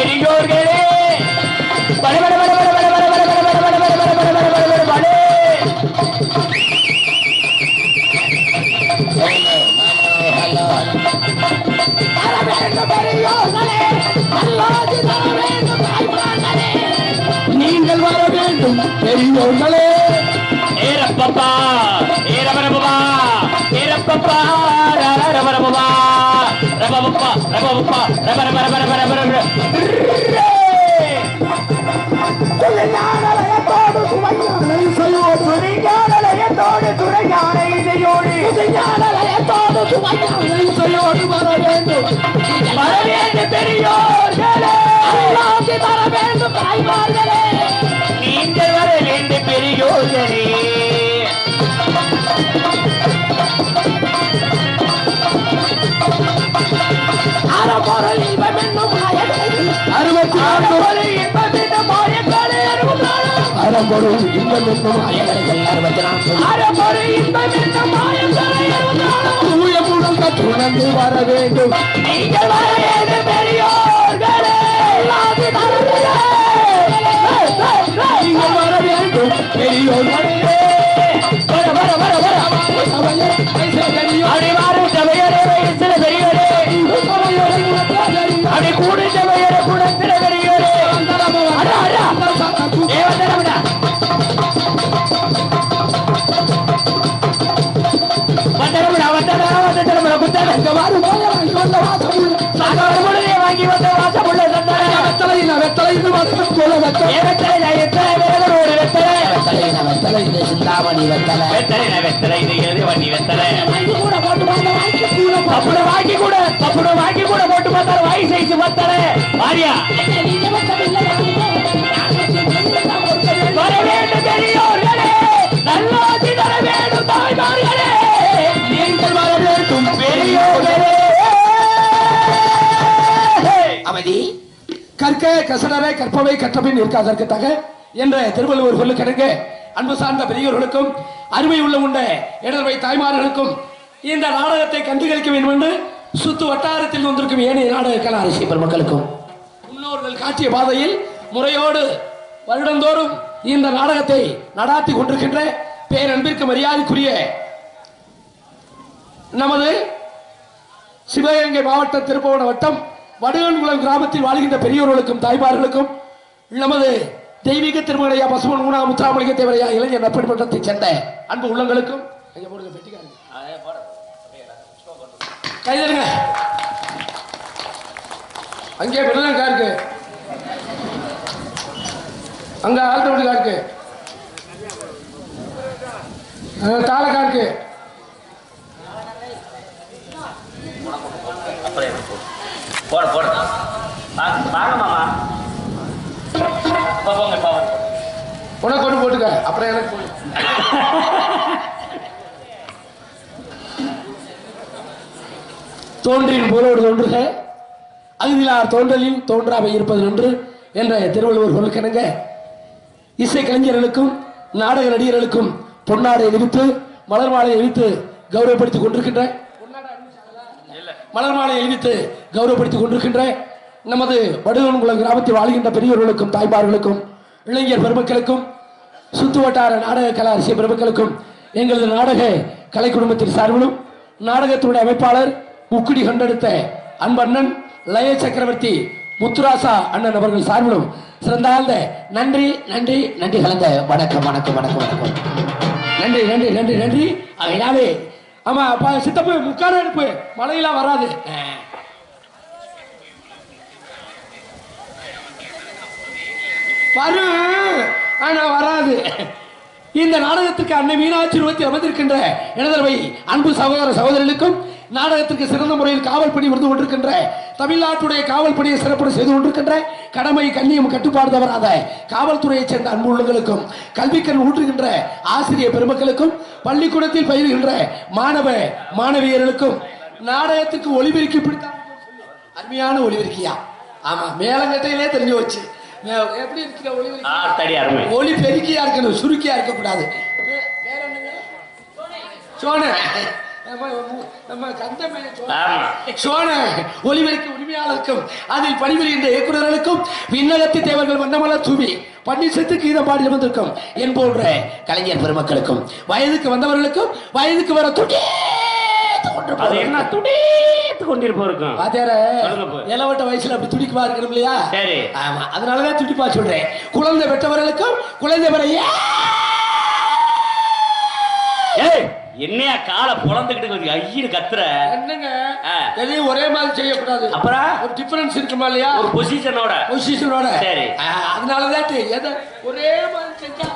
பெரியோர்களே பட பட பட பட பட பட பட பட பட பட பட பட பட பட பட பட நீங்கள் வர வேண்டும் பெரியோர்களே ஏரப்பப்பா ஏரபரபா ஏரப்பப்பா ரபரபா ரபபப்பா ரபபப்பா ரபரபரபரபரபர துணையானலயத்தோடு சுவையானை செய்யோடு துணையானலயத்தோடு துணையானை செய்யோடு துணையானலயத்தோடு சுவையானை செய்யோடு வர வேண்டும் பெரியோர்களே அல்லாஹ் வர வேண்டும் தாய்மார்களே நீங்கள் வர வேண்டும் பெரியோர்களே அறப்பொருள் இன்பம் என்னும் அறுபொருள் இன்பம் என்னும் மாயக்காலே அறப்பொருள் இன்பம் என்னும் அறப்பொருள் இன்பம் என்னும் மாயக்காலே தூயமுடன் கற்றுணர்ந்து வர வேண்டும் நீங்கள் வர வேண்டும் பெரியோர்களே நீங்கள் வர வேண்டும் பெரியோர்களே வர வர வர வர அடிவாறு சபையரே சில பெரியோரே அப்படி கூட சபையரே கூட சில பெரியோரே வாங்கி வந்த வாசமுள்ள சிந்தாமணி வெத்தலை வெத்தலை வண்டி வெத்தலை வாங்கி கூட வாங்கி கூட போட்டு பார்த்தாரு வாய் சைஸ் வெத்தலை மாரியா வர வேண்டும் பெரியோர்களே நல்லாட்சி தர வேண்டும் தாய்மார்களே நீங்கள் வர வேண்டும் பெரியோர்களே அமைதி கற்க கசடரை கற்பவை கற்றபின் இருக்காதற்கத்தக என்ற திருவள்ளுவர் சொல்லுக்கிடங்க அன்பு சார்ந்த பெரியோர்களுக்கும் அருமை உள்ள உண்ட இடர்வை தாய்மார்களுக்கும் இந்த நாடகத்தை கண்டுகளிக்க வேண்டும் என்று சுத்து வட்டாரத்தில் வந்திருக்கும் ஏனைய நாடக கலா அரசியல் பெருமக்களுக்கும் முன்னோர்கள் காட்டிய பாதையில் முறையோடு வருடந்தோறும் இந்த நாடகத்தை நடாத்தி கொண்டிருக்கின்ற பேரன்பிற்கு மரியாதைக்குரிய நமது சிவகங்கை மாவட்ட திருப்பவன வட்டம் வடுகன்குளம் கிராமத்தில் வாழ்கின்ற பெரியோர்களுக்கும் தாய்மார்களுக்கும் நமது தெய்வீக திருமலையா பசுமன் ஊனா முத்துராமலிங்க தேவரையா இளைஞர் நற்பணிமன்றத்தை சேர்ந்த அன்பு உள்ளங்களுக்கும் கைதருங்க அங்கே வெள்ளம் காருக்கு அங்க ஆல்டோடி காருக்கு தாளை காருக்கு போட போட வாங்க மாமா போங்க போங்க உனக்கு கொண்டு போட்டுக்க அப்புறம் எனக்கு போடு தோன்றின் போலோடு தோன்றுக அகுதிலார் தோன்றலில் தோன்றாமை இருப்பது நன்று என்ற திருவள்ளுவர் சொல்லுக்கிணங்க இசை கலைஞர்களுக்கும் நாடக நடிகர்களுக்கும் பொன்னாடை அணிவித்து மலர் மாலை அணிவித்து கௌரவப்படுத்திக் கொண்டிருக்கின்ற மலர் மாலை அணிவித்து கௌரவப்படுத்திக் கொண்டிருக்கின்ற நமது வடுகன்குளம் கிராமத்தில் வாழ்கின்ற பெரியவர்களுக்கும் தாய்மார்களுக்கும் இளைஞர் பெருமக்களுக்கும் சுத்து வட்டார நாடக கலா அரசியல் பெருமக்களுக்கும் எங்களது நாடக கலை குடும்பத்தின் சார்பிலும் நாடகத்தினுடைய அமைப்பாளர் முக்குடி கண்டெடுத்த அன்பண்ணன் லய சக்கரவர்த்தி முத்துராசா அண்ணன் அவர்கள் சார்பிலும் சிறந்தாழ்ந்த நன்றி நன்றி நன்றி கலந்த வணக்கம் வணக்கம் வணக்கம் வணக்கம் நன்றி நன்றி நன்றி நன்றி அவையாவே ஆமா அப்பா சித்தப்பு முக்கார எடுப்பு மழையெல்லாம் வராது வரும் ஆனா வராது இந்த நாடகத்துக்கு அன்னை மீனாட்சி ரூபத்தில் அமர்ந்திருக்கின்ற எனதர்வை அன்பு சகோதர சகோதரர்களுக்கும் நாடகத்திற்கு சிறந்த முறையில் காவல் பணி வந்து கொண்டிருக்கின்ற தமிழ்நாட்டுடைய காவல் பணியை சிறப்பு செய்து கொண்டிருக்கின்ற கடமை கண்ணியம் கட்டுப்பாடு தவறாத காவல்துறையை சேர்ந்த அன்பு உள்ளங்களுக்கும் கல்விக்கண் ஊற்றுகின்ற ஆசிரியர் பெருமக்களுக்கும் பள்ளிக்கூடத்தில் பயிர்கின்ற மாணவ மாணவியர்களுக்கும் நாடகத்துக்கு ஒளிபெருக்கி பிடித்த அருமையான ஒளிபெருக்கியா ஆமா மேலங்கட்டையிலே தெரிஞ்சு வச்சு எப்படி இருக்கிற ஒளி பெருக்கியா இருக்கணும் சுருக்கியா இருக்கக்கூடாது சோன நம்ம கந்தமைய ஆமா சோழ ஒளிவரைக்கு உரிமையாளருக்கும் அதில் பணிபுரிகின்ற இயக்குநர்களுக்கும் விண்ணகத்து தேவர்கள் வண்ணமலர் தூவி பன்னீர் கீதம் பாடி வந்திருக்கும் என் போன்ற கலைஞர் பெருமக்களுக்கும் வயதுக்கு வந்தவர்களுக்கும் வயதுக்கு வர அது என்ன துடித்து கொண்டிருப்போருக்கும் இளவட்ட வயசுல அப்படி துடிக்குமா இருக்கணும் இல்லையா? சரி ஆமா, அதனாலதான் துடிப்பா சொல்றேன். குழந்தை பெற்றவர்களுக்கும் குழந்தை பெற என்னையா காலை பொழந்துக்கிட்டு ஐயரு கத்துற என்னங்க எதையும் ஒரே மாதிரி செய்யக்கூடாது. அப்புறம் ஒரு டிஃபரன்ஸ் இருக்குமா இல்லையா? ஒரு பொசிஷனோட சரி. அதனாலதான் எதை ஒரே மாதிரி செஞ்சா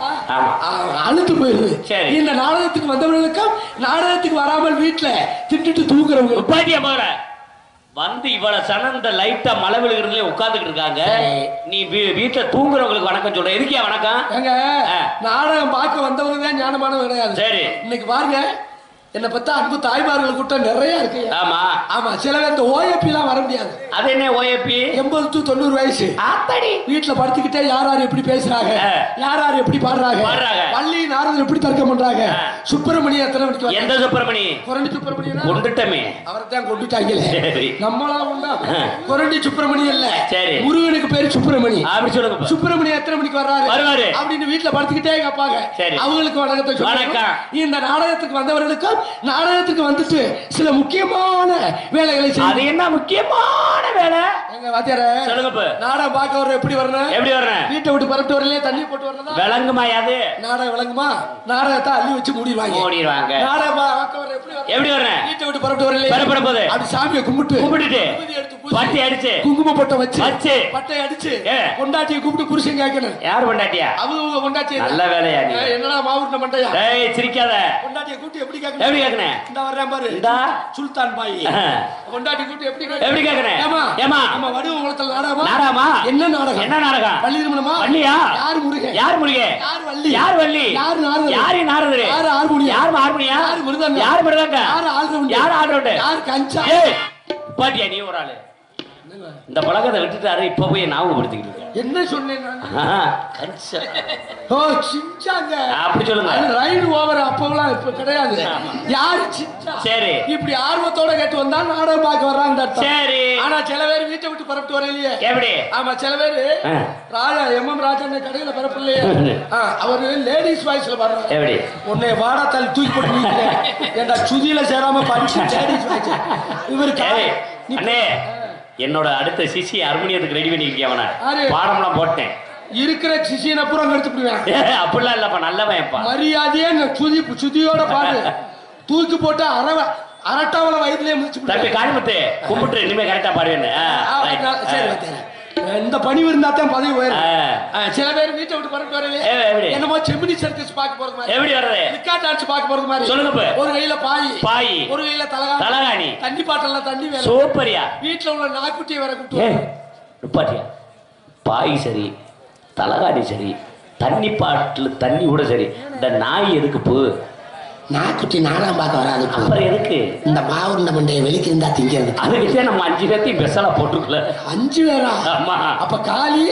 அழுத்து போயிருது. சரி, இந்த நாடகத்துக்கு வந்தவர்களுக்கும் நாடகத்துக்கு வராமல் வீட்டுல திட்டுட்டு தூங்குறவங்க பாட்டியா போற வந்து இவ்வளவு சனந்த லைட்டா மழை விழுகிறதுல உட்கார்ந்துட்டு இருக்காங்க. நீ வீட்டுல தூங்குறவங்களுக்கு வணக்கம் சொல்ற. எதுக்கியா வணக்கம்? எங்க நாடகம் பார்க்க வந்தவங்க தான் ஞானமானவங்க கிடையாது. சரி, இன்னைக்கு பாருங்க என்ன பார்த்தா அன்பு தாய்மார்கள் கூட்டம் நிறைய இருக்கு. ஆமா ஆமா, சில பேர் இந்த ஓஏபி எல்லாம் வர முடியாது. அது என்ன ஓஏபி? 80 to 90 வயசு வீட்டுல படுத்துக்கிட்டே யார் யார் எப்படி பேசுறாங்க, யார் யார் எப்படி பாடுறாங்க, பள்ளி நாரதர் எப்படி தர்க்கம் பண்றாங்க. சுப்பிரமணிய எத்தனை மணிக்கு? எந்த சுப்பிரமணி? கொரண்டி சுப்பிரமணியன் கொண்டுட்டமே, அவரை தான் கொண்டுட்டாங்களே. நம்மளாம் உண்டா கொரண்டி சுப்பிரமணியம் இல்ல, முருகனுக்கு பேரு சுப்பிரமணி. அப்படி சொல்லுங்க. சுப்பிரமணியம் எத்தனை மணிக்கு வர்றாரு அப்படின்னு வீட்டுல படுத்துக்கிட்டே கேட்பாங்க. அவங்களுக்கு வணக்கத்தை சொல்லுங்க. இந்த நாடகத்துக்கு வந்தவர்களுக்கும் நாடகத்துக்கு வந்துட்டு சில முக்கியமான வேலைகளை செய்ய. அது என்ன முக்கியமான வேலை? எங்க வாத்தியாரே சொல்லுங்க. நாடகம் பார்க்க வர எப்படி வரணும்? எப்படி வரணும்? வீட்டை விட்டு பரப்பிட்டு வரலையே, தண்ணி போட்டு வரணும். விளங்குமா? யாது நாடகம் விளங்குமா? நாடகத்தை அள்ளி வச்சு மூடிடுவாங்க. நாடகம் பார்க்க வர எப்படி வரணும்? வீட்டை விட்டு பரப்பிட்டு வரலையே, பரப்படும் போது அப்படி சாமியை கும்பிட்டுட்டு பட்டை அடிச்சு குங்கும பொட்டை வச்சு பட்டை அடிச்சு பொண்டாட்டியை கூப்பிட்டு புருஷன் கேட்கணும். யார் பொண்டாட்டியா? அவங்க பொண்டாட்டி. நல்ல வேலையா? என்னடா மாவுட்ட மண்டையா? சிரிக்காத. பொண்டாட்டியை கூப்பிட்டு எப்படி கேட்கணும்? எப்படி கேட்கணும்? இந்த வர்றேன் பாரு, இந்த சுல்தான் பாய் பொண்டாட்டி கூப்பிட்டு எப்படி கேட்கணும்? ஏமா நம்ம வடிவ குளத்துல நாடகமா? என்ன நாடகம்? என்ன நாடகம்? பள்ளி திருமணமா? பள்ளியா? யார் முருகன்? யார் வள்ளி? யார் நாரதர்? யார் நாரதர்? யார் ஹார்மோனியம்? யார் ஹார்மோனியம்? யார் மிருதங்கம்? யார் மிருதங்கம்? யார் ஆல்ரவுண்டர்? யார் கஞ்சா? பாட்டியா நீ ஒரு ஆளு இந்த பழக்கத்தை விட்டுட்டாரு. இப்ப போய் ஞாபகப்படுத்திக்கிட்டு இருக்கேன். என்ன சொன்னேன்? அப்படி சொல்லுங்க. ரைடு ஓவர் அப்பெல்லாம் இப்ப கிடையாது. யாரு சிச்சா? சரி, இப்படி ஆர்வத்தோட கேட்டு வந்தா நாடகம் பார்க்க வர்றாங்க. சரி, ஆனா சில பேர் வீட்டை விட்டு பரப்பிட்டு வரலையே. எப்படி? ஆமா, சில பேரு ராஜா எம் ராஜா கடையில பரப்பில்லையே, அவரு லேடிஸ் வாய்ஸ்ல வர்றாரு. எப்படி? உன்னை வாடா தள்ளி தூக்கி போட்டு ஏண்டா சுதியில சேராம படிச்சு லேடிஸ் வாய்ஸ் இவரு. என்னோட அடுத்த சிசி ஹார்மோனியத்துக்கு ரெடி பண்ணிருக்கேன். அவனை பாடம்லாம் போட்டேன். இருக்கிற சிசியனை பூரா எடுத்துடுவேன். அப்படிலாம் இல்லப்பா, நல்லவன்ப்பா. மரியாதையே சுதியோட பாடு தூக்கி போட்டு அரட்டாவல வயிற்றுலயே முடிச்சு காணிமத்து கும்பிட்டு இனிமே கரெக்டா பாடுவேன். சரி, இந்த பணிவு இருந்தா தான் பதவி போயிடும். சில பேர் வீட்டை விட்டு பரப்பிட்டு வரவே என்னமோ செமினி சர்க்கஸ் பார்க்க போறது மாதிரி. எப்படி வர்றது? ரிக்கா டான்ஸ் பார்க்க போறது மாதிரி. சொல்லுங்க. ஒரு கையில பாய் ஒரு கையில தலகாணி தண்ணி பாட்டெல்லாம் தண்ணி வேலை. சூப்பரியா. வீட்டுல உள்ள நாய்க்குட்டியை வர கூப்பிட்டு பாய் சரி, தலகாணி சரி, தண்ணி பாட்டில் தண்ணி கூட சரி, இந்த நாய் எதுக்கு போ? நாய்க்குட்டி நாடகம் பார்க்க வராது. அப்புறம் எதுக்கு? இந்த மாவுண்ட மண்டையை வெளிக்கு இருந்தா திங்கிறது. அதுக்கிட்டே நம்ம 5 பேர்த்தையும் பெசலா போட்டுக்கல. 5 பேரா? ஆமா. அப்ப காலி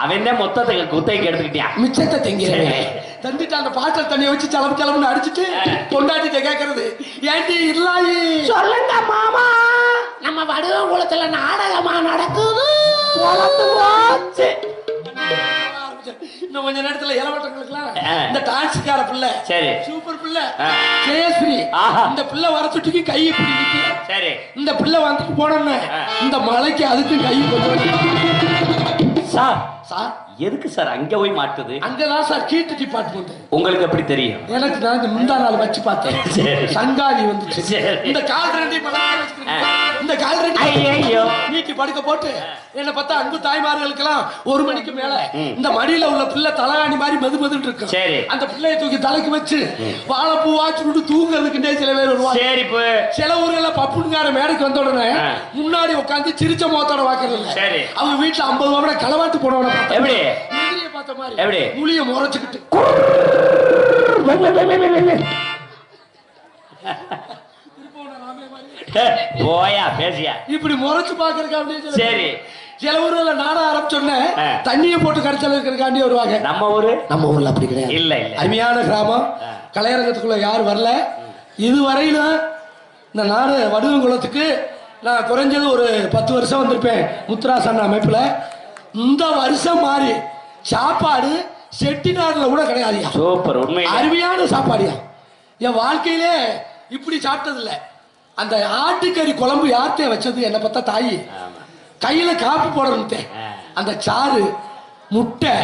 அவன் தான் மொத்தத்தை குத்தைக்கு எடுத்துக்கிட்டான். மிச்சத்தை திங்கிறேன் தந்துட்டு அந்த பாட்டில் தண்ணியை வச்சு கிளம்புன்னு அடிச்சுட்டு பொண்டாட்டிட்ட கேட்கறது, ஏன்டி இல்லாயி சொல்லுங்க மாமா, நம்ம வடுவ குளத்துல நாடகமா நடக்குது. இன்னும் கொஞ்ச நேரத்துல இளவட்டங்களுக்குலாம் இந்த டான்ஸ்கார பிள்ளை, சரி சூப்பர் பிள்ளை ஜெயஸ்ரீ, இந்த பிள்ளை வர சுட்டிக்கு கை இப்படி நிக்கு. சரி, இந்த பிள்ளை வந்துட்டு போனோம்னா இந்த மலைக்கு அதுக்கு கை சார். சார் எதுக்கு சார் அங்க போய் மாட்டுது? அங்கதான் சார் கீட்டு டிபார்ட்மெண்ட். உங்களுக்கு எப்படி தெரியும்? எனக்கு நான் முந்தா நாள் வச்சு பார்த்தேன். சங்காதி வந்துச்சு. இந்த கால் ரெண்டையும் இந்த கால் ரெண்டையும் நீட்டி படுக்க போட்டு என்ன பார்த்தா அன்பு தாய்மார்களுக்கெல்லாம் 1 மணிக்கு மேல இந்த மடியில உள்ள பிள்ளை தலகாணி மாதிரி மெதுமெதுன்னு இருக்கு. சரி, அந்த பிள்ளையை தூக்கி தலைக்கு வச்சு வாழைப்பூ வாச்சு விட்டு தூங்குறதுக்குண்டே சில பேர் வருவாங்க. சரி, சில ஊர்ல பப்புன்கார மேடைக்கு வந்த உடனே முன்னாடி உட்காந்து சிரிச்ச முகத்தோட வாக்குறது. சரி, அவங்க வீட்டுல 50 ரூபாய் களவாட்டு போனவன எப்படி பார்த்த மாதிரி எப்படி முழிய முறைச்சுக்கிட்டு போயா பேசியா இப்படி முறைச்சு பாக்குறதுக்கு அப்படின்னு. சரி, சில ஊர்ல நாட ஆரம்பிச்சோன்ன தண்ணியை போட்டு கரைச்சல் இருக்கிறதுக்காண்டி வருவாங்க. நம்ம ஊர்ல அப்படி கிடையாது. இல்ல, அருமையான கிராமம். கலையரங்கத்துக்குள்ள யாரும் வரல இதுவரையிலும். இந்த நாடு வடுவங்குளத்துக்கு நான் குறைஞ்சது ஒரு 10 வருஷம் வந்திருப்பேன் முத்துராசன் அமைப்பில். இந்த வருஷம் மாறி சாப்பாடு செட்டிநாடுல கூட கிடையாதுயா. சூப்பர், உண்மை அருமையான சாப்பாடுயா. என் வாழ்க்கையிலே இப்படி சாப்பிட்டதில்லை. அந்த ஆட்டுக்கறி குழம்பு யார்கிட்ட வச்சது என்ன பார்த்தா தாயி கையில காப்பு போடணும். அந்த சாறு முட்டை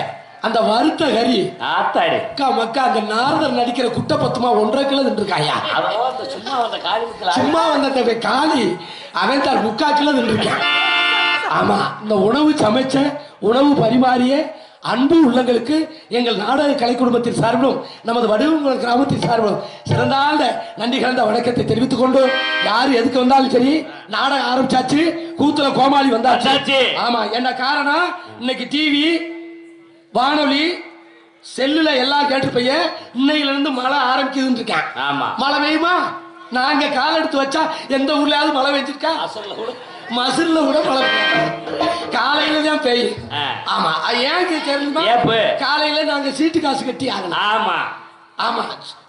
அந்த வறுத்த கறி ஆத்தாடி மக்கா அந்த நாரதர் நடிக்கிற குட்டை பத்துமா 1.5 கிலோ தின்றுருக்காயா. சும்மா வந்த காளி அவன் தான் 3/4 கிலோ தின்றுருக்கான். ஆமா, இந்த உணவு சமைச்ச உணவு பரிமாறிய அன்பு உள்ளங்களுக்கு எங்கள் நாடக கலை குடும்பத்தின் சார்பிலும் நமது வடுவங்குளம் கிராமத்தின் சார்பிலும் சிறந்தாண்ட நன்றி கலந்த வணக்கத்தை தெரிவித்துக் கொண்டு, யாரு எதுக்கு வந்தாலும் சரி நாடகம் ஆரம்பிச்சாச்சு. கூத்துல கோமாளி வந்தாச்சு. ஆமா, என்ன காரணம், இன்னைக்கு டிவி வானொலி செல்லுல எல்லாம் கேட்டு போய் இன்னையில இருந்து மழை ஆரம்பிக்குதுன்னு இருக்கேன். மழை பெய்யுமா? நாங்க கால் எடுத்து வச்சா எந்த ஊர்லயாவது மழை பெய்ஞ்சிருக்கா? மசுர்ல கூட மழை காலையில தான் பெய்யும். ஆமா, ஏன் தெரியுமா? காலையில நாங்க சீட்டு காசு கட்டி ஆகணும். ஆமா ஆமா,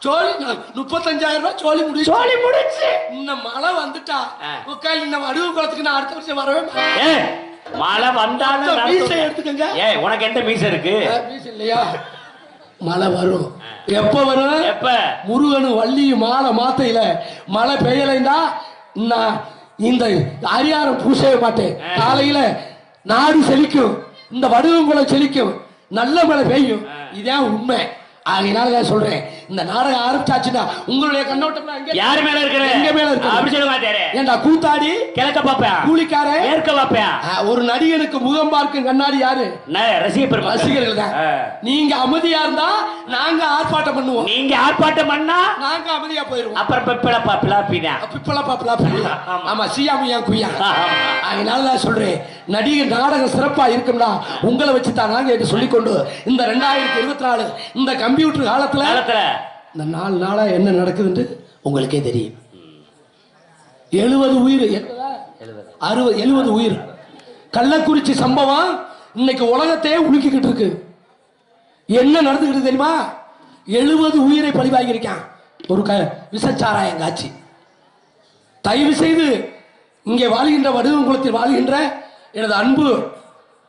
சோழி 35,000 ரூபாய் சோழி முடிச்சு. இன்னும் மழை வந்துட்டா உட்காந்து இந்த வடுவங்குளத்துக்கு நான் அடுத்த வருஷம் வரவே மழை வந்தாலும் மீசை எடுத்துக்கங்க. உனக்கு எந்த மீசை இருக்கு? மீசை இல்லையா? மழை வரும். எப்ப வரும்? எப்ப முருகனும் வள்ளியும் மாலை மாத்தையில மழை பெய்யலைண்டா நான் இந்த அரியாரம் பூசவே மாட்டேன். காலையில நாடு செழிக்கும், இந்த வடுவங்குளம் செழிக்கும், நல்ல மழை பெய்யும். இதான் உண்மை. அதனால சொல்றேன், இந்த நாடகம் ஆரம்பிச்சாச்சுன்னா உங்களுடைய கண்ணோட்டம் யாரு மேல இருக்கு? எங்க மேல இருக்கு? அப்படி சொல்ல மாட்டேன். ஏண்டா கூத்தாடி கிழக்க பாப்பேன், கூலிக்கார மேற்க பாப்பேன். ஒரு நடிகனுக்கு முகம் பார்க்கும் கண்ணாடி யாரு? ரசிகர்கள் தான். நீங்க அமைதியா இருந்தா நாங்க ஆர்ப்பாட்டம் பண்ணுவோம். நீங்க ஆர்ப்பாட்டம் பண்ணா நாங்க அமைதியா போயிருவோம். அப்புறம் பிப்பளப்பா பிளாப்பினா பிப்பளப்பா பிளாப்பி. ஆமா, சியாமியா குய்யா. அதனால நான் சொல்றேன், நடிகர் நாடகம் சிறப்பா இருக்கும்னா உங்களை வச்சு தான் நாங்க என்று சொல்லிக்கொண்டு இந்த 2024 இந்த கம்ப்யூட்டர் காலத்துல இந்த 4 நாளா என்ன நடக்குதுன்னு உங்களுக்கே தெரியும். 70 உயிர் 70 உயிர். கள்ளக்குறிச்சி சம்பவம் இன்னைக்கு உலகத்தையே உலுக்கிக்கிட்டு இருக்கு. என்ன நடந்துகிட்டு தெரியுமா? 70 உயிரை பழிவாகி இருக்கான் ஒரு விசச்சாராயம் காட்சி. தயவு செய்து இங்கே வாழ்கின்ற வடுவங்குளத்தில் வாழ்கின்ற எனது அன்பு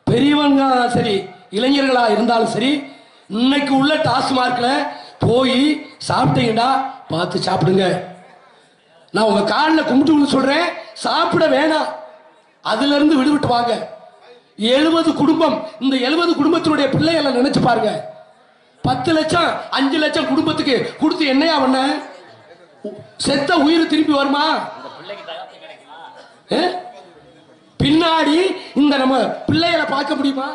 பெரியவங்க சரி இளைஞர்களா இருந்தாலும் சரி, இன்னைக்கு உள்ள டாஸ்மார்க்ல போய் சாப்பிட்டீங்கன்னா பார்த்து சாப்பிடுங்க. நான் உங்க காலில் கும்பிட்டு சொல்றேன், சாப்பிட வேணாம், அதுல இருந்து விடுவிட்டு வாங்க. 70 குடும்பம், இந்த 70 குடும்பத்தினுடைய பிள்ளைகளை நினைச்சு பாருங்க. 10 லட்சம் 5 லட்சம் குடும்பத்துக்கு கொடுத்து என்னையா பண்ண? செத்த உயிர் திரும்பி வருமா? பின்னாடி இந்த நம்ம பிள்ளைகளை பார்க்க முடியுமா?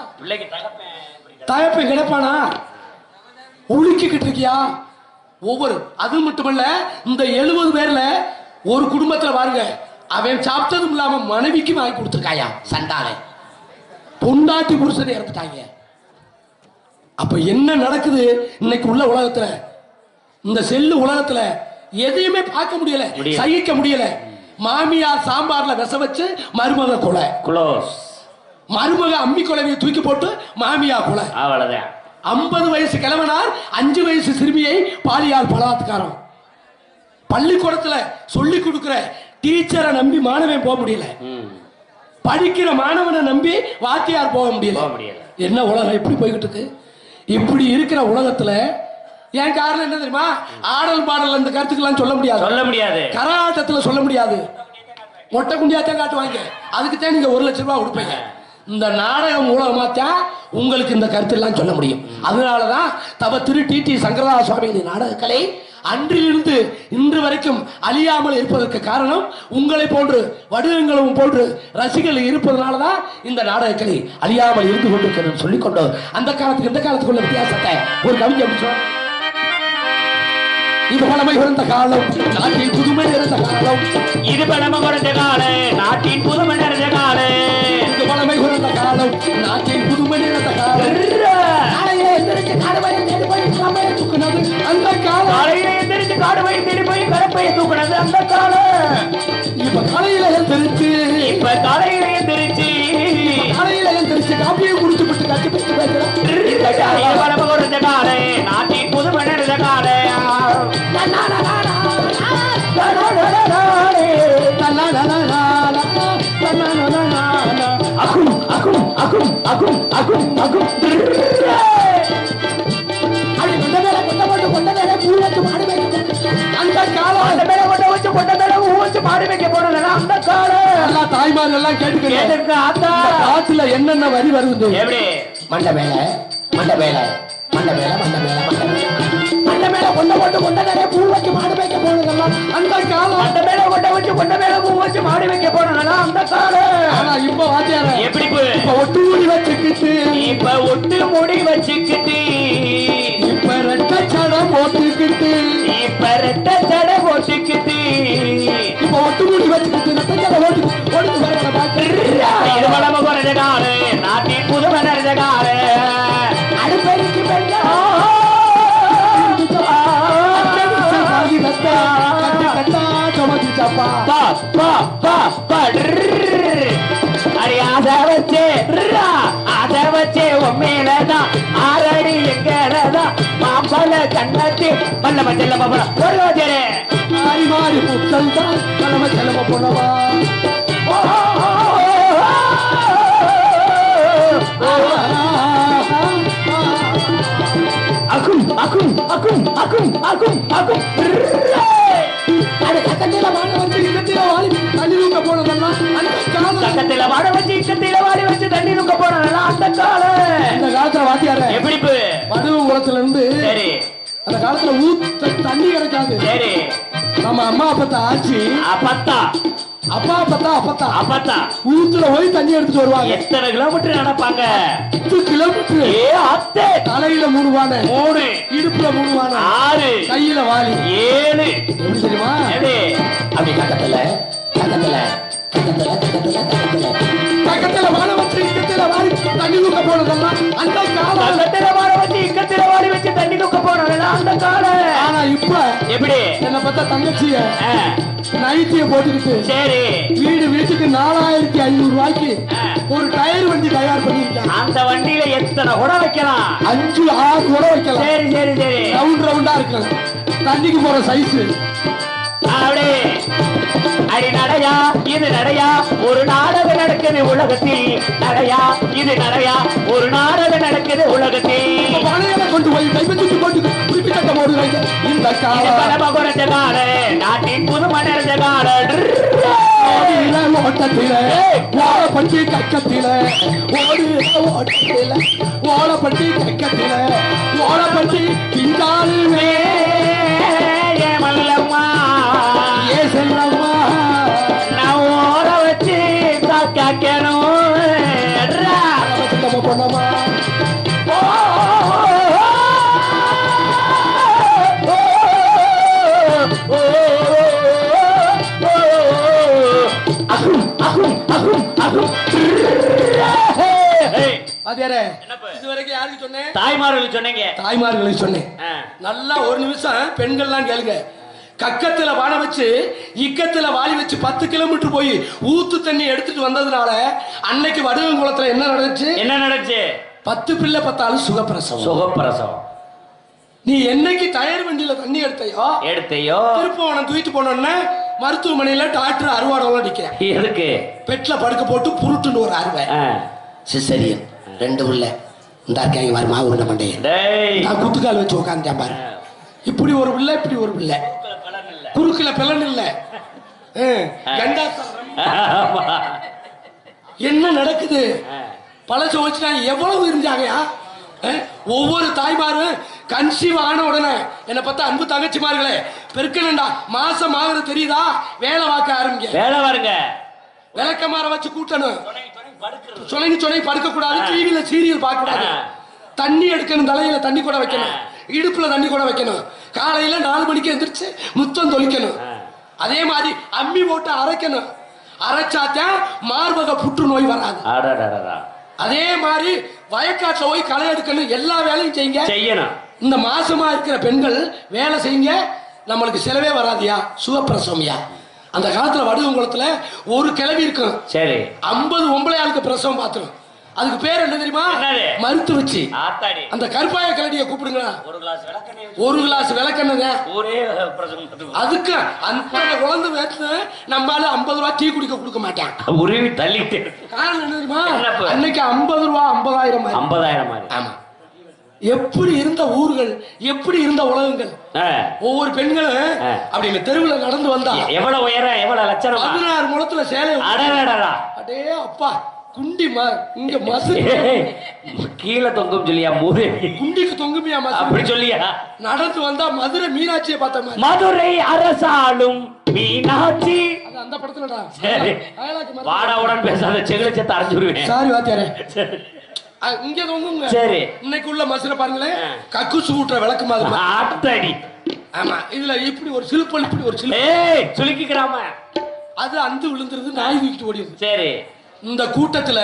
தகப்பன் கிடப்பானா? உழுக்கிக்கிட்டு இருக்கியா? ஒவ்வொரு அது மட்டுமல்ல, இந்த 70 பேர்ல ஒரு குடும்பத்துல பாருங்க, அவன் சாப்பிட்டதும் இல்லாம மனைவிக்கு வாங்கி கொடுத்துருக்காயா சண்டாலை. பொண்டாட்டி புருஷனை இறந்துட்டாங்க. அப்ப என்ன நடக்குது இன்னைக்கு உள்ள உலகத்துல? இந்த செல்லு உலகத்துல எதையுமே பார்க்க முடியல, சகிக்க முடியல. மாமியார் சாம்பார்ல விஷ வச்சு மருமக கொலை, மருமக அம்மி கொலையை தூக்கி போட்டு மாமியா கொலை. 50 வயசு கிழவனார் 5 வயசு சிறுமியை பாலியால் பலாத்காரம். பள்ளிக்கூடத்துல சொல்லி கொடுக்கிற டீச்சரை நம்பி மாணவன் போக முடியல, படிக்கிற மாணவனை நம்பி வாத்தியார் போக முடியல. என்ன உலகம் எப்படி போய்கிட்டு இருக்கு? இப்படி இருக்கிற உலகத்துல ஏன் காரணம் என்ன தெரியுமா? ஆடல் பாடல் அந்த கருத்துக்கெல்லாம் சொல்ல முடியாது, கரகாட்டத்துல சொல்ல முடியாது. மொட்டை குண்டியாத்தான் காட்டுவாங்க, அதுக்கு தான் நீங்க 1 லட்சம் ரூபாய் கொடுப்பீங்க. இந்த நாடகம் மூலமா தான் உங்களுக்கு இந்த கருத்து எல்லாம் சொல்ல முடியும். அதனாலதான் தவ திரு டி சங்கரதாஸ் சுவாமிகளின் நாடகக்கலை அன்றிலிருந்து இன்று வரைக்கும் அழியாமல் இருப்பதற்கு காரணம் உங்களை போன்று வடுவங்களும் போன்று ரசிகர்கள் இருப்பதனாலதான் இந்த நாடகக்கலை அழியாமல் இருந்து கொண்டிருக்கிறது சொல்லிக்கொண்டு அந்த காலத்துக்கு இந்த காலத்துக்குள்ள வித்தியாசத்தை ஒரு கவிஞர் சொல்ல. இது பழமை குறைந்த காலம், நாட்டின் புதுமை நிறைந்த காலம். இது பழமை குறைந்த காலம், நாட்டின் புதுமை நிறைந்த காலம். இது பழமை குறைந்த காலம், நாட்டின் புதுமை நிறைந்த காலம். காலையில எந்திரிச்சு காடுவரை தேடி போய் கரப்பையை தூக்குனது அந்த காலம். காலையில எந்திரிச்சு காடுவரை தேடி போய் கரப்பையை தூக்குனது அந்த காலம். இப்ப காலையில எந்திரிச்சு காப்பியை குடிச்சு விட்டு கட்டி பிடிச்சு பேசுறேன். பழமை குறைந்த காலம், நாட்டின் புதுமை நிறைந்த காலம். அகும் அகும் அகும் அப்படி கொண்ட மேல கொண்ட போட்டு கொண்ட மேல பூ வச்சு மாடு வைக்க அந்த காலம் அந்த மேல கொண்ட வச்சு கொண்ட மேல பூ வச்சு மாடு வைக்க போறல அந்த காலம் எல்லா தாய்மார்கள் எல்லாம் கேட்டுக்க ஆத்தா காட்டுல என்னென்ன வரி வருது எப்படி மண்ட மேல மண்ட மேல மண்ட மேல மண்ட மேல மண்ட மேல மண்ட மேல கொண்ட போட்டு கொண்ட மேல பூ வச்சு மாடு வைக்க போறதெல்லாம் அந்த காலம் அந்த மேல கொண்ட வச்சு கொண்ட மேல பூ வச்சு மாடு வைக்க போறதெல்லாம் அந்த காலம் ஆனா இப்ப வாத்தியார எப்படி இப்ப ஒட்டு மூடி வச்சுக்கிட்டு இப்ப ஒட்டு மூடி வச்சுக்கிட்டு இப்ப ரெட்ட சடை போட்டுக்கிட்டு இப்ப ரெட்ட சடை போட்டுக்கிட்டு இப்ப ஒட்டு மூடி வச்சுக்கிட்டு ரெட்ட சடை போட்டுக்கிட்டு ஓடி வரத பாத்து இது வளம போறத கால நாட்டி புதும நரத கால அடுப்பெருக்கு பெண்ணா அத வச்சே உண்மையிலதான் ஆரடி எங்கதான் மாம்பழ கண்ணத்தி பல்லம செல்லம போன ஒரு வாத்தியாரே மாறி மாறி புத்தல் தான் பல்லம செல்லம போனவா அகும் அகும் அகும் அகும் அகும் அகும் கட்டத்தில வாழ வச்சு இக்கத்தில வாழி தண்ணி தூக்க போனதெல்லாம் அந்த காலம் கட்டத்தில வாழ வச்சு இக்கத்தில வாழி வச்சு தண்ணி தூக்க போனதெல்லாம் அந்த காலம் இந்த காலத்துல வாத்தியார எப்படி வடுவு குளத்துல இருந்து சரி அந்த காலத்துல ஊத்த தண்ணி கிடைக்காது சரி நம்ம அம்மா அப்பத்தா ஆச்சு அப்பத்தா அப்பா அப்பத்தா அப்பத்தா அப்பத்தா ஊத்துல போய் தண்ணி எடுத்துட்டு வருவாங்க எத்தனை கிலோமீட்டர் நடப்பாங்க 10 கிலோமீட்டர் ஏ அத்தை தலையில 3 வானை 3 இடுப்புல 3 வானை 6 கையில வாளி 7 எப்படி தெரியுமா அப்படி கட்டத்துல கட்டத்துல கட்டத்துல கட்டத்துல கட்டத்துல கட்டத்துல வாழை வச்சு இக்கத்துல வாழி தண்ணி தூக்க போனதெல்லாம் அந்த காலம் கட்டத்துல வாழை வச்சு இக்கத்துல வாழி வச்சு தண்ணி தூக்க போனதெல்லாம் அந்த காலம் ஆனா இப்ப எப்படி என்ன பார்த்தா தங்கச்சிய நைட்டிய போட்டுக்கிட்டு சரி வீட்டுக்கு 4500 ரூபாய்க்கு ஒரு டயர் வண்டி தயார் பண்ணிருக்காங்க அந்த வண்டியில எத்தனை கூட வைக்கலாம் 5 6 கூட வைக்கலாம் சரி சரி சரி ரவுண்டா இருக்கு தண்ணிக்கு போற சைஸ் அப்படியே அடி நடையா இது நடையா ஒரு நாடகம் நடக்குது உலகத்தில் நடையா இது நடையா ஒரு நாடகம் நடக்குது உலகத்தில் வளையலை கொண்டு போய் கைப்பற்றி போட்டு குறிப்பி கட்ட போடுறாங்க இந்த கால நாட்டின் புதுமை நிறைஞ்ச கால ஓட்டத்தில ஓடப்பட்டி கக்கத்தில ஓடு ஓட்டத்தில ஓடப்பட்டி கக்கத்தில ஓடப்பட்டி பிஞ்சாலுமே மல்லம்மா ஏ செல்லம்மா நான் ஓட வச்சு காக்கணும் பொண்ணம்மா இதுவரைக்கும் யாருக்கு சொன்னேன் தாய்மார்களுக்கு சொன்னீங்க தாய்மார்களுக்கு சொன்னேன் நல்லா ஒரு நிமிஷம் பெண்கள்லாம் கேளுங்க கக்கத்துல வாழ வச்சு இக்கத்துல வாளி வச்சு 10 கிலோமீட்டர் போய் ஊத்து தண்ணி எடுத்துட்டு வந்ததுனால அன்னைக்கு வடுவங்குளத்துல என்ன நடந்துச்சு 10 பிள்ளை 10 ஆளு சுகப்பிரசவம் நீ என்னைக்கு டயர் வண்டியில தண்ணி எடுத்தையோ திருப்பவனம் தூக்கிட்டு போனோன்னு மருத்துவமனையில டாக்டர் அறுவாடோல நிக்கிறேன் எதுக்கு பெட்ல படுக்க போட்டு புருட்டுன்னு ஒரு அறுவை சிசரியன் 2 பிள்ளை இந்த இருக்காங்க மாதிரி மாவு உருண்டை மண்டையை நான் குத்துக்கால் வச்சு உட்காந்துட்டேன் பாரு இப்படி ஒரு பிள்ளை இப்படி ஒரு பிள்ளை குறுக்குல பிளன் இல்ல என்ன நடக்குது பழச வச்சுனா எவ்வளவு இருந்தாங்கயா ஒவ்வொரு தாய்மாரும் கன்சீவ் ஆன உடனே என்ன பார்த்தா அன்பு தங்கச்சிமார்களே பெருக்கணும்டா மாசம் ஆகுது தெரியுதா வேலை பார்க்க ஆரம்பிங்க வேலை பாருங்க விளக்கமாற வச்சு கூட்டணும் சுணங்கி படுக்க கூடாது டிவியில சீரியல் பார்க்க கூடாது தண்ணி எடுக்கணும் தலையில தண்ணி கூட வைக்கணும் இடுப்புல தண்ணி கூட வைக்கணும் காலையில 4 மணிக்கு எந்திரிச்சு முத்தம் தொளிக்கணும் அதே மாதிரி அம்மி போட்டு அரைக்கணும் அரைச்சாத்தான் மார்பக புற்றுநோய் வராது அதே மாதிரி வயக்காட்டுல போய் களை எடுக்கணும் எல்லா வேலையும் செய்யணும் இந்த மாசமா இருக்கிற பெண்கள் வேலை செய்யுங்க நம்மளுக்கு செலவே வராதியா சுகப்பிரசவம்யா அந்த காலத்துல வடுவங்குளத்துல ஒரு கிளவி இருக்கும் சரி 50 ஒம்பளை ஆளுக்கு பிரசவம் பார்த்துரும் அதுக்கு பேர் என்ன தெரியுமா? என்னது? மருத்து வச்சு ஆத்தாடி அந்த கருப்பாய கலடியை கூப்பிடுங்களா. ஒரு கிளாஸ் விளக்கெண்ணெய் ஒரு கிளாஸ் விளக்கெண்ணெய் ஊரே பிரசங்கம் அதுக்கு அந்த குழந்தை வேத்து நம்மளால 50 ரூபாய் டீ குடிக்க கொடுக்க மாட்டான். உருவி தள்ளிட்டு காரணம் என்ன தெரியுமா? என்னப்பா? அன்னைக்கு 50 ரூபாய் 50,000 மாதிரி. 50,000 மாதிரி. ஆமா. எப்படி இருந்த ஊர்கள், எப்படி இருந்த உலகங்கள். ஒவ்வொரு பெண்களும் அப்படி தெருவுல நடந்து வந்தா எவ்வளவு உயரம், எவ்வளவு லட்சணம். 16 முழத்துல சேலை. அடடடடா. அடே அப்பா குண்டி இங்க மசு கீழே தொங்கும் சொல்லியா மூதே. குண்டிக்கு தொங்குமியா மசு அப்படி சொல்லியா? நடந்து வந்தா மதுரை மீனாட்சியை பார்த்த மாதிரி. மதுரை அரசாளும் மீனாட்சி. அது அந்த படத்துலடா. சரி வாடாவுடன் பேசாத செகுலச்சத்தை அரைஞ்சு விடுவேன். சாரி வாத்தியாரே. இங்க தொங்குங்க. சரி இன்னைக்கு உள்ள மசுரை பாருங்களேன், கக்குசு ஊட்டுற விளக்கு மாதிரி. ஆத்தாடி. ஆமா இதுல இப்படி ஒரு சிலுப்பல், இப்படி ஒரு சிலுப்பு. ஏய் சுலுக்கிக்கிறாம அது அந்து விழுந்துருது, நாய் தூக்கிட்டு ஓடிடுது. சரி இந்த கூட்டத்துல,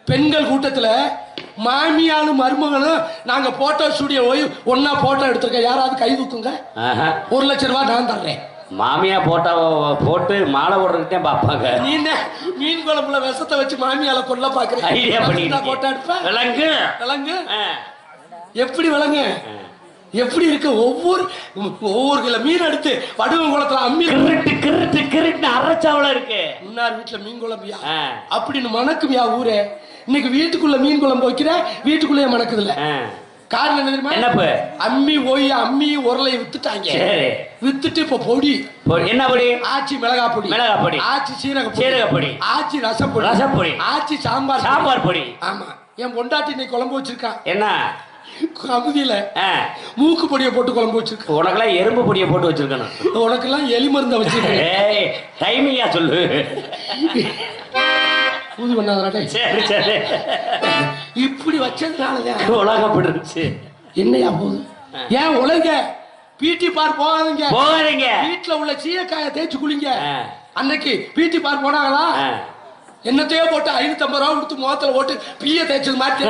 பெண்கள் கூட்டத்துல மாமியாலும் மருமகளும் நாங்க போட்டோ ஸ்டுடியோ போய் ஒன்னா போட்டோ எடுத்திருக்க, யாராவது கை தூக்குங்க. 1,00,000 ரூபாய் நான் தர்றேன். மாமியா போட்டோ போட்டு மாலை ஓடுறதுக்கே பாப்பாங்க. நீ மீன் குழம்புல விஷத்தை வச்சு மாமியால கொல்ல பாக்குறேன். ஐடியா பண்ணி போட்டோ எடுப்பேன். விலங்கு விலங்கு எப்படி விலங்கு எப்படி இருக்கு? ஒவ்வொரு கிலோ மீன் எடுத்து வடுவம் குளத்துல அம்மி கிருட்டு கிருட்டு கிருட்டு அரைச்சாவள இருக்கு. முன்னார் வீட்டுல மீன் குழம்பியா அப்படின்னு மணக்குமியா ஊரே. இன்னைக்கு வீட்டுக்குள்ள மீன் குழம்பு வைக்கிற, வீட்டுக்குள்ளேயே மணக்குது இல்ல. காரணம் என்ன தெரியுமா? என்னப்பு? அம்மி ஓய் அம்மி உரலை வித்துட்டாங்க. வித்துட்டு இப்ப பொடி. என்ன பொடி? ஆச்சி மிளகா பொடி, மிளகா பொடி, ஆச்சி சீரக பொடி, ஆச்சி ரசப்பொடி, ரசப்பொடி, ஆச்சி சாம்பார் பொடி. ஆமா என் பொண்டாட்டி இன்னைக்கு குழம்பு வச்சிருக்கான். என்ன கமுதியில மூக்கு பொடியை போட்டு குழம்பு வச்சிருக்க. உனக்கெல்லாம் எறும்பு பொடியை போட்டு வச்சிருக்கணும். உனக்கெல்லாம் எலி மருந்த வச்சிருக்கேன். டைமிங்கா சொல்லு. பூதி பண்ணாத. சரி சரி இப்படி வச்சதுனாலதான் உலகப்பட்டுருச்சு. என்னையா போகுது? ஏன் உலக பிடி பார் போகாதீங்க. வீட்டுல உள்ள சீயக்காய தேய்ச்சி குளிங்க. அன்னைக்கு பிடி பார் போனாங்களா? என்னத்தையோ போட்டு 550 ரூபா கொடுத்து முகத்துல போட்டு பிய தேய்ச்சது மாற்றி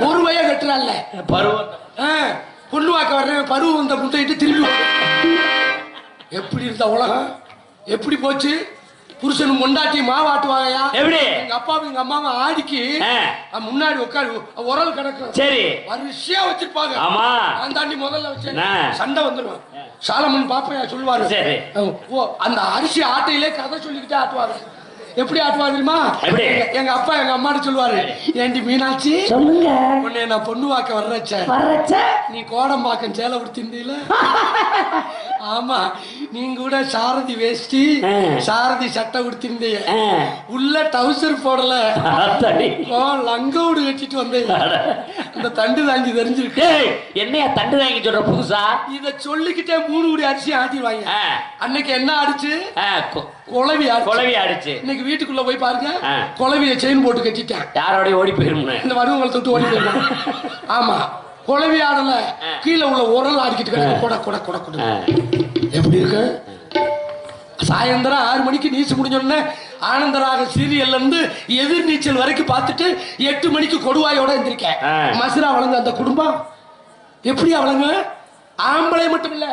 ஒரு வய கட்டுறான்ல பருவம். பொண்ணு வாக்க வர்றேன் பருவம் வந்த முட்டையிட்டு திரும்பி. எப்படி இருந்த உலகம் எப்படி போச்சு? புருஷனும் பொண்டாட்டி மாவாட்டுவாங்கயா. எப்படி? எங்க அப்பாவும் எங்க அம்மாவும் ஆடிக்கு முன்னாடி உட்காந்து உரல் கிடக்கு. சரி வரிசையா வச்சிருப்பாங்க. ஆமா நான் தாண்டி முதல்ல வச்சேன். சண்டை வந்துடும். சாலமன் பாப்பையா சொல்லுவாரு. சரி அந்த அரிசி ஆட்டையிலே கதை சொல்லிக்கிட்டே ஆட்டுவாங்க. எப்படி ஆட்டுவாங்க தெரியுமா? எங்க அப்பா எங்க அம்மாட்டு சொல்லுவாரு, ஏண்டி மீனாட்சி சொல்லுங்க, உன்னை நான் பொண்ணு வாக்க வர்றச்ச நீ கோடம்பாக்கம் சேலை உடுத்திருந்தீல. ஆமா நீங்க கூட சாரதி வேஷ்டி சாரதி சட்டை உடுத்திருந்தீங்க, உள்ள டவுசர் போடல, லங்கோடு கட்டிட்டு வந்தீங்க. அந்த தண்டு தாங்கி தெரிஞ்சிருக்கு. என்னையா தண்டு தாங்கி சொல்ற புதுசா? இத சொல்லிக்கிட்டே 3 குடி அரிசி ஆட்டிடுவாங்க. அன்னைக்கு என்ன ஆடிச்சு? குழவி ஆடிச்சு. இன்னைக்கு வீட்டுக்குள்ள போய் பாருங்க, குழவிய செயின் போட்டு கட்டிட்டேன். யாரோட ஓடி போயிருந்த இந்த வருவங்களை தொட்டு ஓடி போயிருந்தேன். ஆமா குழவி ஆடல, கீழே உள்ள உரல் ஆடிக்கிட்டு கொட கொட கொட கொட. எப்படி இருக்கு? சாயந்தரம் 6 மணிக்கு நீச்சல் முடிஞ்சோடனே ஆனந்தராக சீரியல்ல இருந்து எதிர் நீச்சல் வரைக்கும் பார்த்துட்டு 8 மணிக்கு கொடுவாயோட எந்திரிக்கேன். மசுரா வளர்ந்த அந்த குடும்பம் எப்படி அவளங்க? ஆம்பளை மட்டும் இல்ல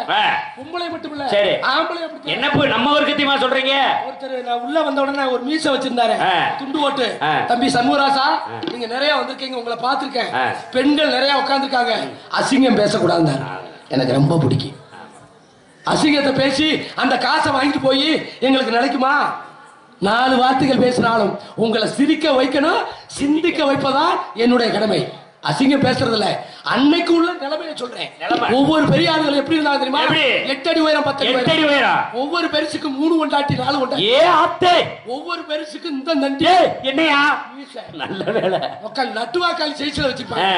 பொம்பளை மட்டும் இல்ல. சரி ஆம்பளை என்ன போய் நம்ம வர்க்கத்தையுமா சொல்றீங்க? ஒருத்தர் நான் உள்ள வந்த உடனே ஒரு மீச வச்சிருந்தாரு, துண்டு ஓட்டு. தம்பி சண்முகராசா நீங்க நிறைய வந்திருக்கீங்க, உங்களை பார்த்திருக்கேன். பெண்கள் நிறைய உட்கார்ந்துருக்காங்க, அசிங்கம் பேசக்கூடாது. எனக்கு ரொம்ப பிடிக்கும். அசிங்கத்தை பேசி அந்த காசை வாங்கிட்டு போய் எங்களுக்கு நினைக்குமா? 4 வார்த்தைகள் பேசினாலும் உங்களை சிரிக்க வைக்கணும், சிந்திக்க வைப்பதா என்னுடைய கடமை. அசிங்கம் பேசுறதுல அன்னைக்கு உள்ள நிலைமையை சொல்றேன். ஒவ்வொரு பெரிய ஆளுகள் எப்படி இருந்தாங்க தெரியுமா? 8 அடி உயரம் 10 அடி உயரம். ஒவ்வொரு பெருசுக்கு 3 கொண்டாட்டி 4 கொண்டாட்டி. ஒவ்வொரு பெருசுக்கு இந்த நண்டி என்னையா நல்ல வேலை மக்கள் நட்டுவாக்காளி சைஸ்ல வச்சிருப்பாங்க.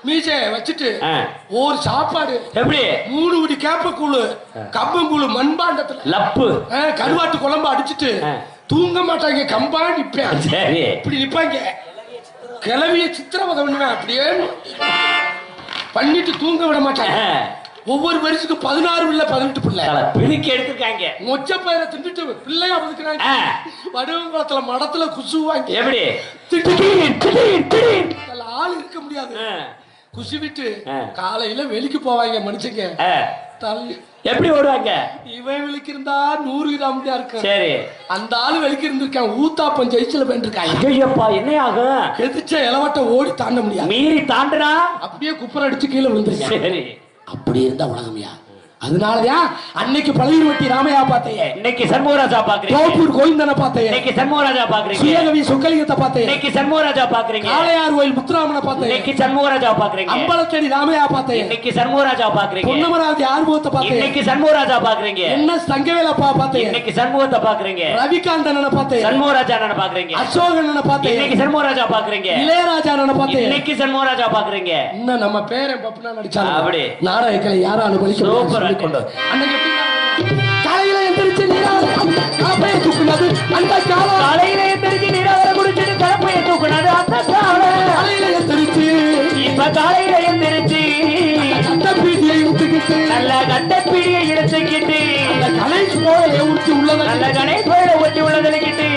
மீசை வச்சுட்டு ஒரு சாப்பாடு எப்படி 3 குடி கேப்பக்கூழு கம்பங்கூழு மண்பாண்டத்துல லப்பு கருவாட்டு குழம்பு அடிச்சுட்டு தூங்க மாட்டாங்க. கம்பா நிப்பேன். இப்படி நிப்பாங்க. கிளவிய சித்திரவதை பண்ணுவேன். அப்படியே பண்ணிட்டு தூங்க விட மாட்டாங்க. ஒவ்வொரு வருஷத்துக்கு 16 பிள்ளை 18 பிள்ளை பிரிக்க எடுத்துருக்காங்க. மொச்ச பயிரை திண்டுட்டு பிள்ளையா பதுக்குறாங்க. வடுவங்குளத்துல மடத்துல குசுவாங்க. எப்படி ஆள் இருக்க முடியாது. குசி விட்டு காலையில வெளிக்கு போவாங்க மனுஷங்க. எப்படி ஓடுவாங்க? இவன் விழிக்கு இருந்தா 100 கிராம் தான் இருக்கு. சரி, அந்த ஆளு வெளிக்கு இருந்திருக்கான். ஊத்தாப்பம் ஜெயிச்சல பண்ணிருக்காங்க. ஐயப்பா என்ன ஆகும்? எதிர்ச்ச இளவட்ட ஓடி தாண்ட முடியாது. மீறி தாண்டுனா அப்படியே குப்புற அடிச்சு கீழே விழுந்திருக்கேன். சரி, அப்படி இருந்தா உலகமையா? அதனாலதான் அன்னைக்கு பழையவட்டி ராமையா பார்த்தேன், இன்னைக்கு சண்முகராஜா பாக்குறீங்க. தோப்பூர் கோவிந்தனை பார்த்தேன், இன்னைக்கு சண்முகராஜா பாக்குறீங்க. சுயகவி சொக்கலிங்கத்தை பார்த்தேன், இன்னைக்கு சண்முகராஜா பாக்குறீங்க. காளையார் கோயில் முத்துராமனை பார்த்தேன், இன்னைக்கு சண்முகராஜா பாக்குறீங்க. அம்பலத்தடி ராமையா பார்த்தேன், இன்னைக்கு சண்முகராஜா பாக்குறீங்க. பொன்னமராவதி ஆர்வத்தை பார்த்தேன், இன்னைக்கு சண்முகராஜா பாக்குறீங்க. என்ன சங்கவேலப்பா பார்த்தேன், இன்னைக்கு சண்முகத்தை பாக்குறீங்க. ரவிகாந்தனை பார்த்தேன், சண்முகராஜா பாக்குறீங்க. அசோகனை பார்த்தேன், இன்னைக்கு சண்முகராஜா பாக்குறீங்க. இளையராஜா பார்த்தேன், இன்னைக்கு சண்முகராஜா பாக்குறீங்க. இன்னும் நம்ம பேரை பப்புனா நடிச்சாங்க. அப்படி நாடகங்களை யாராலும் பலிக்க சூப்பரா கொண்டு அன்னைக்கு காலையில எந்திரிச்சு கலப்பையை தூக்குனது அந்த காலம். காலையில எந்திரிச்சு நீராவர குடிச்சிட்டு கலப்பையை தூக்குனது அந்த காலம். காலையில எந்திரிச்சு இப்ப காலையில எந்திரிச்சு கட்டப்பீடியை ஊத்துக்கிட்டு நல்ல கட்டப்பீடியை எடுத்துக்கிட்டு அந்த கணேஷ் போல ஊற்றி உள்ளதை நல்ல கணேஷ் போயிட ஒட்டி உள்ளதெடுக்கிட்டு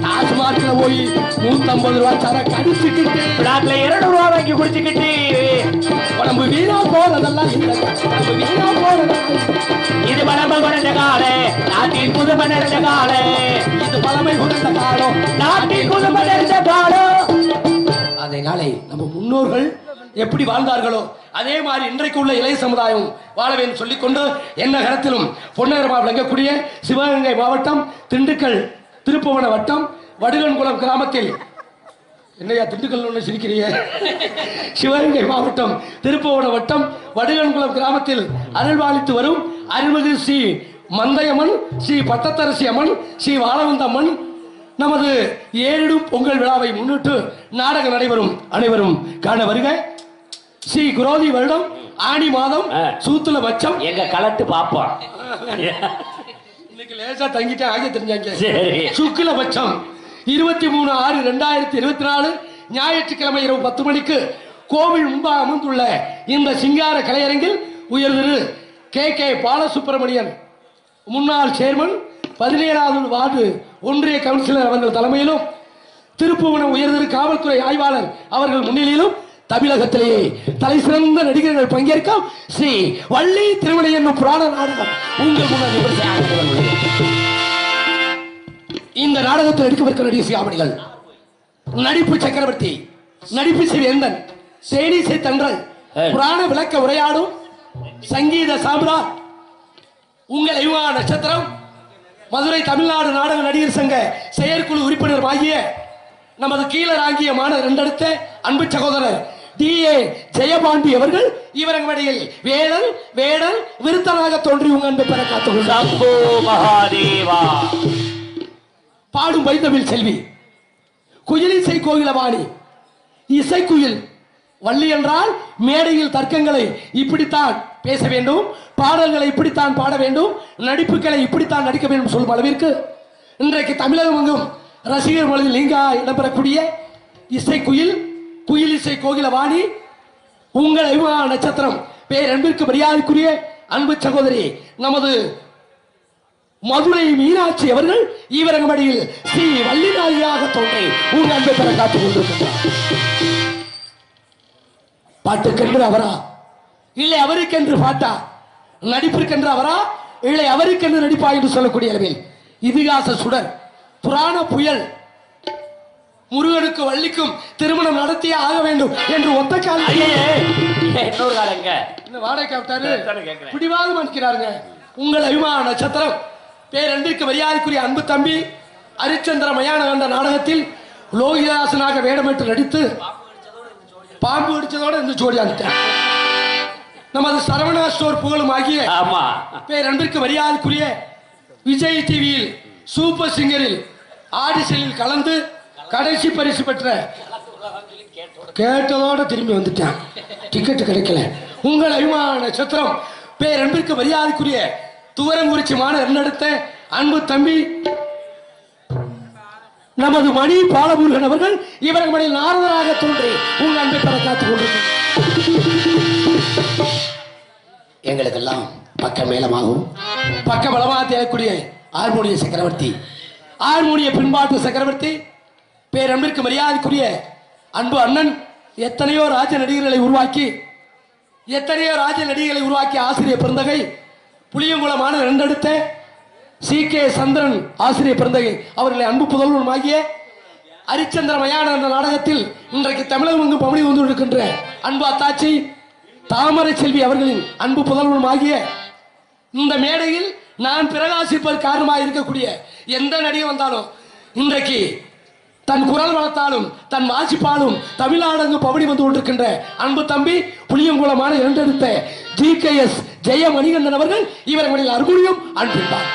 டாஸ்மார்க்ல போய் 150 ரூபாய் தர கடிச்சுக்கிட்டு பிளாக்ல 200 ரூபாய் வாங்கி குடிச்சுக்கிட்டு உடம்பு வீணா போறதெல்லாம் இல்லை. உடம்பு வீணா போறதெல்லாம் இது பழமை குறைந்த காலே நாட்டின் புதுமை நிறைந்த காலே. இது பழமை குறைந்த காலம், நாட்டின் புதுமை நிறைந்த காலம். அதனாலே நம்ம முன்னோர்கள் எப்படி வாழ்ந்தார்களோ அதே மாதிரி இன்றைக்கு உள்ள இளைய சமுதாயம் வாழ வேண்டும் சொல்லிக்கொண்டு என்ன கரத்திலும் பொன்னேரமாக விளங்கக்கூடிய சிவகங்கை மாவட்டம் திண்டுக்கல் திருப்புவன வட்டம் வடுகன்குளம் கிராமத்தில் என்னையா திண்டுக்கல் ஒன்று சிரிக்கிறீங்க? சிவகங்கை மாவட்டம் திருப்புவன வட்டம் வடுகன்குளம் கிராமத்தில் அருள்வாளித்து வரும் அருள்மிகு ஸ்ரீ மந்தையம்மன், ஸ்ரீ பட்டத்தரசி அம்மன், ஸ்ரீ வாழவந்தம்மன் நமது ஏறிடும் பொங்கல் விழாவை முன்னிட்டு நாடகம் நடைபெறும். அனைவரும் காண வருக. ஸ்ரீ குரோதி வருடம் ஆணி மாதம் சூத்துல பட்சம். எங்க கலட்டு பாப்போம். இன்னைக்கு லேசா தங்கிட்டு ஆகிய தெரிஞ்சாங்க. சரி, சுக்கில பட்சம் 23/6/2024 ஞாயிற்றுக்கிழமை இரவு 10 மணிக்கு கோவில் முன்பாக அமர்ந்துள்ள இந்த சிங்கார கலையரங்கில் உயர்திரு கே பாலசுப்பிரமணியன் முன்னாள் சேர்மன் 17வது வார்டு ஒன்றிய கவுன்சிலர் அவர்கள் தலைமையிலும் திருப்புவனம் உயர்திரு காவல்துறை ஆய்வாளர் அவர்கள் முன்னிலையிலும் தமிழகத்திலேயே தலை சிறந்த நடிகர்கள் பங்கேற்கும் ஸ்ரீ வள்ளி திருமணி என்னும் புராண நாடகம் உங்கள் முன்னாடி விமர்சனம். இந்த நாடகத்தில் நடிக்கவிருக்கிற நடிகை சியாமணிகள், நடிப்பு சக்கரவர்த்தி, நடிப்பு சிவேந்தன், சேனிசை தன்றல், புராண விளக்க உரையாடும் சங்கீத சாம்ராட், உங்கள் ஐவா நட்சத்திரம், மதுரை தமிழ்நாடு நாடக நடிகர் சங்க செயற்குழு உறுப்பினர் ஆகிய நமது கீழராங்கிய மாணவர் ரெண்டெடுத்த அன்பு சகோதரர் D.A. ஜெயபாண்டி அவர்கள் இவரங்கடையில் வேடல் வேடல் விருத்தனாக தோன்றி உங்க அன்பு பெற காத்துள்ளார். மகாதேவா பாடும் வைந்தவில் செல்வி, குயிலிசை கோயிலவாணி, இசைக்குயில் வள்ளி என்றால் மேடையில் தர்க்கங்களை இப்படித்தான் பேச வேண்டும், பாடல்களை இப்படித்தான் பாட வேண்டும், நடிப்புகளை இப்படித்தான் நடிக்க வேண்டும் சொல்லும் அளவிற்கு இன்றைக்கு தமிழகம் எங்கும் ரசிகர் மனதில் நீங்கா இடம்பெறக்கூடிய இசைக்குயில், குயிலிசை கோகிலவாணி, உங்கள் ஐவா நட்சத்திரம், பேரன்பிற்கு மரியாதைக்குரிய அன்பு சகோதரி நமது மதுரை மீனாட்சி அவர்கள் ஈவரங்கமடியில் ஸ்ரீ வள்ளிநாயகியாக தோன்றி உங்கள் அன்பை பெற காத்துக் கொண்டிருக்கின்றார். பாட்டுக்கென்று அவரா இல்லை அவருக்கென்று பாட்டா, நடிப்பிற்கென்று அவரா இல்லை அவருக்கென்று நடிப்பா என்று சொல்லக்கூடிய அளவில் இதிகாச சுடர், புராண புயல், முருகனுக்கு வள்ளிக்கும் திருமணம் நடத்தியே ஆக வேண்டும் என்று ஒத்த கால இன்னொரு காலங்க வாடகை பிடிவாதம் அளிக்கிறாருங்க. உங்கள் அபிமான நட்சத்திரம், பேரன்பிற்கு மரியாதைக்குரிய அன்பு தம்பி ஹரிச்சந்திர மயான கண்ட நாடகத்தில் லோகிதாசனாக வேடமிட்டு நடித்து பாம்பு அடிச்சதோட இந்த ஜோடியாகிட்டார். நமது சரவணா ஸ்டோர் புகழும் ஆகிய பேரன்பிற்கு மரியாதைக்குரிய விஜய் டிவியில் சூப்பர் சிங்கரில் ஆடிஷனில் கலந்து கடைசி பரிசு பெற்ற, கேட்டதோட திரும்பி வந்துட்டான், டிக்கெட் கிடைக்கல. உங்கள் அபிமான நட்சத்திரம், பேரன்பிற்கு மரியாதைக்குரிய துவரங்குறிச்சி மாநகர் நடத்த அன்பு தம்பி நமது மணி பாலமுருகன் அவர்கள் இவர்கள் மணி நாரதராக தோன்றி உங்கள் அன்பை பெற காத்துக் கொண்டிருக்கிறார். எங்களுக்கெல்லாம் பக்க மேலமாகவும் பக்க பலமாக தேவைக்கூடிய ஹார்மோனிய சக்கரவர்த்தி, ஹார்மோனிய பின்பாட்டு சக்கரவர்த்தி, பேரன்பிற்கு மரியாதைக்குரிய அன்பு அண்ணன், எத்தனையோ ராஜ நடிகர்களை உருவாக்கி ஆசிரியர் பெருந்தகை புளியங்குளமான இரண்டெடுத்த சி.கே. சந்திரன் ஆசிரியர் பிறந்தகை அவர்களை அன்பு புதல்வனுமாகிய ஹரிச்சந்திரமயான என்ற நாடகத்தில் இன்றைக்கு தமிழகம் எங்கும் பவனி வந்து இருக்கின்ற அன்பு அத்தாச்சி தாமரை செல்வி அவர்களின் அன்பு புதல்வனுமாகிய இந்த மேடையில் நான் பிரகாசிப்பது காரணமாக இருக்கக்கூடிய எந்த நடிகை வந்தாலும் இன்றைக்கு தன் குரல் வளர்த்தாலும் தன் வாசிப்பாலும் தமிழ்நாடு பவனி வந்து கொண்டிருக்கின்ற அன்பு தம்பி புளியங்குளமான இரண்டெடுத்த ஜி.கே.எஸ். ஜெய மணிகண்டன் அவர்கள் இவர்களில் அருகுணியும் அன்பிப்பார்.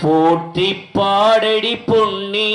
போற்றி பாடடி பொன்னி